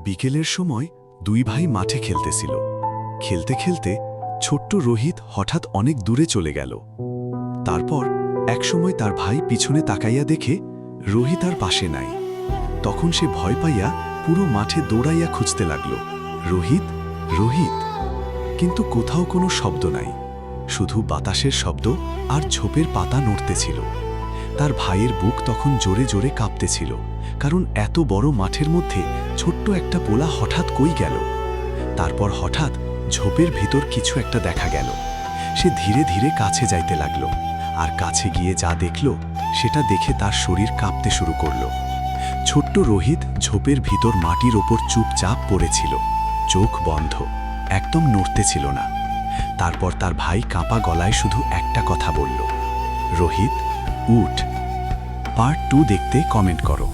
বিকেলের সময় দুই ভাই মাঠে খেলতেছিল। খেলতে খেলতে ছোট্ট রোহিত হঠাৎ অনেক দূরে চলে গেল। তারপর একসময় তার ভাই পিছনে তাকাইয়া দেখে রোহিত আর পাশে নাই। তখন সে ভয় পাইয়া পুরো মাঠে দৌড়াইয়া খুঁজতে লাগল, রোহিত, রোহিত। কিন্তু কোথাও কোনো শব্দ নাই, শুধু বাতাসের শব্দ আর ঝোপের পাতা নড়তেছিল। তার ভাইয়ের বুক তখন জোরে জোরে কাঁপতেছিল, কারণ এত বড় মাঠের মধ্যে ছোট্ট একটা পোলা হঠাৎ কই গেল। তারপর হঠাৎ ঝোপের ভিতর কিছু একটা দেখা গেল। সে ধীরে ধীরে কাছে যাইতে লাগল, আর কাছে গিয়ে যা দেখল সেটা দেখে তার শরীর কাঁপতে শুরু করল। ছোট্ট রোহিত ঝোপের ভিতর মাটির ওপর চুপচাপ পড়েছিল, চোখ বন্ধ, একদম নড়তেছিল না। তারপর তার ভাই কাঁপা গলায় শুধু একটা কথা বলল, রোহিত, উঠ। পার্ট 2 দেখতে কমেন্ট করো।